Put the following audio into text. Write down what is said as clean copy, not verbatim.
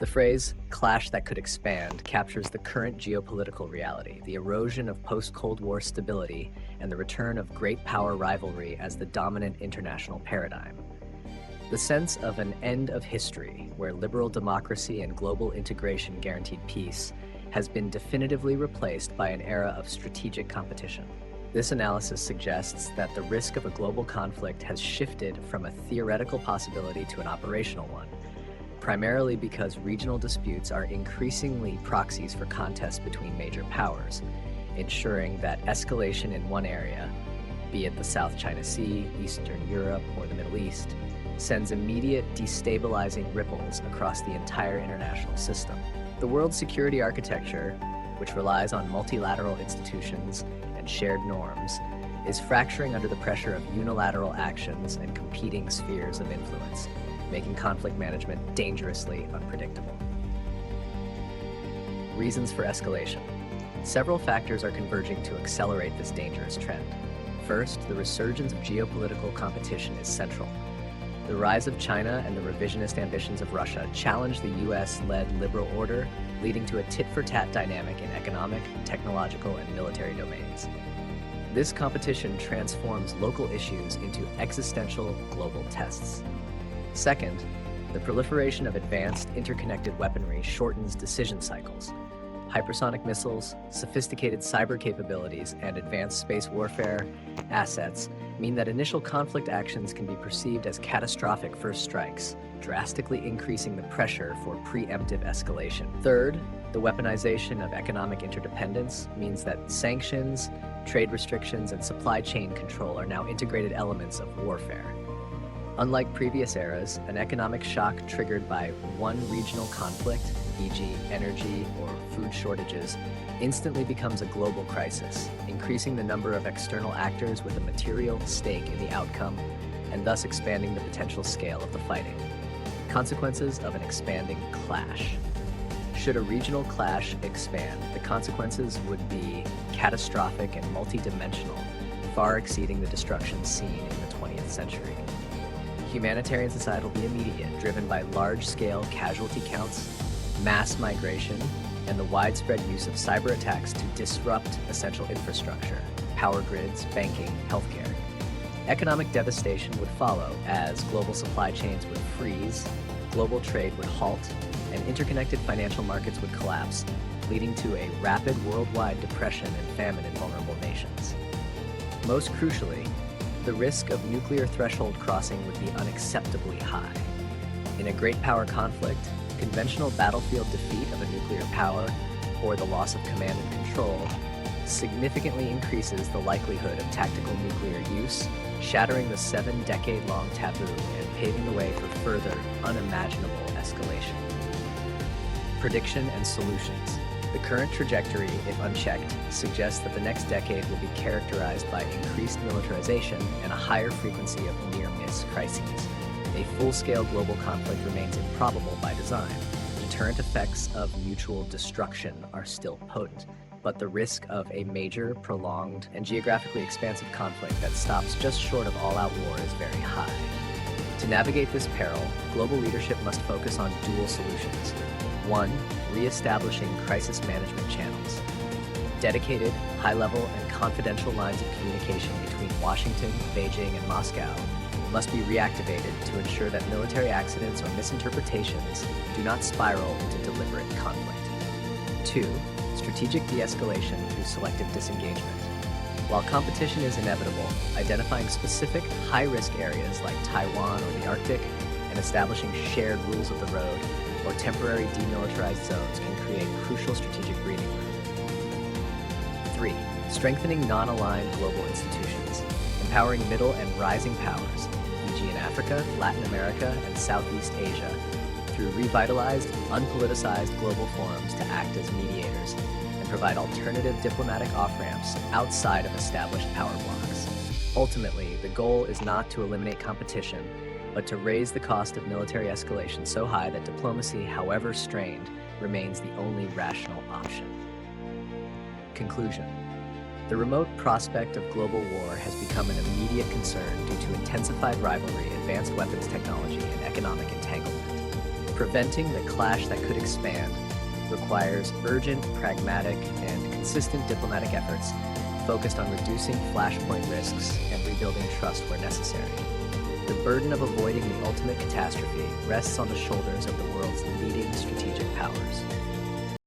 The phrase, clash that could expand, captures the current geopolitical reality, the erosion of post-Cold War stability, and the return of great power rivalry as the dominant international paradigm. The sense of an end of history, where liberal democracy and global integration guaranteed peace, has been definitively replaced by an era of strategic competition. This analysis suggests that the risk of a global conflict has shifted from a theoretical possibility to an operational one, primarily because regional disputes are increasingly proxies for contests between major powers, ensuring that escalation in one area, be it the South China Sea, Eastern Europe, or the Middle East, sends immediate destabilizing ripples across the entire international system. The world's security architecture, which relies on multilateral institutions and shared norms, is fracturing under the pressure of unilateral actions and competing spheres of influence, making conflict management dangerously unpredictable. Reasons for escalation. Several factors are converging to accelerate this dangerous trend. First, the resurgence of geopolitical competition is central. The rise of China and the revisionist ambitions of Russia challenge the US-led liberal order, leading to a tit-for-tat dynamic in economic, technological, and military domains. This competition transforms local issues into existential global tests. Second, the proliferation of advanced interconnected weaponry shortens decision cycles. Hypersonic missiles, sophisticated cyber capabilities, and advanced space warfare assets mean that initial conflict actions can be perceived as catastrophic first strikes, drastically increasing the pressure for preemptive escalation. Third, the weaponization of economic interdependence means that sanctions, trade restrictions, and supply chain control are now integrated elements of warfare. Unlike previous eras, an economic shock triggered by one regional conflict, e.g. energy or food shortages, instantly becomes a global crisis, increasing the number of external actors with a material stake in the outcome and thus expanding the potential scale of the fighting. Consequences of an expanding clash. Should a regional clash expand, the consequences would be catastrophic and multidimensional, far exceeding the destruction seen in the 20th century. Humanitarian society will be immediate, driven by large-scale casualty counts, mass migration, and the widespread use of cyber attacks to disrupt essential infrastructure, power grids, banking, healthcare. Economic devastation would follow as global supply chains would freeze, global trade would halt, and interconnected financial markets would collapse, leading to a rapid worldwide depression and famine in vulnerable nations. Most crucially, the risk of nuclear threshold crossing would be unacceptably high. In a great power conflict, conventional battlefield defeat of a nuclear power or the loss of command and control significantly increases the likelihood of tactical nuclear use, shattering the 7-decade-long taboo and paving the way for further unimaginable escalation. Prediction and solutions. The current trajectory, if unchecked, suggests that the next decade will be characterized by increased militarization and a higher frequency of near-miss crises. A full-scale global conflict remains improbable by design. Deterrent effects of mutual destruction are still potent, but the risk of a major, prolonged, and geographically expansive conflict that stops just short of all-out war is very high. To navigate this peril, global leadership must focus on dual solutions. 1. Re-establishing crisis management channels. Dedicated, high-level, and confidential lines of communication between Washington, Beijing, and Moscow must be reactivated to ensure that military accidents or misinterpretations do not spiral into deliberate conflict. 2. Strategic de-escalation through selective disengagement. While competition is inevitable, identifying specific high-risk areas like Taiwan or the Arctic and establishing shared rules of the road or temporary demilitarized zones can create crucial strategic breathing room. 3. Strengthening non-aligned global institutions, empowering middle and rising powers, e.g. in Africa, Latin America, and Southeast Asia, through revitalized, unpoliticized global forums to act as mediators and provide alternative diplomatic off-ramps outside of established power blocks. Ultimately, the goal is not to eliminate competition, but to raise the cost of military escalation so high that diplomacy, however strained, remains the only rational option. Conclusion. The remote prospect of global war has become an immediate concern due to intensified rivalry, advanced weapons technology, and economic entanglement. Preventing the clash that could expand requires urgent, pragmatic, and consistent diplomatic efforts focused on reducing flashpoint risks and rebuilding trust where necessary. The burden of avoiding the ultimate catastrophe rests on the shoulders of the world's leading strategic powers.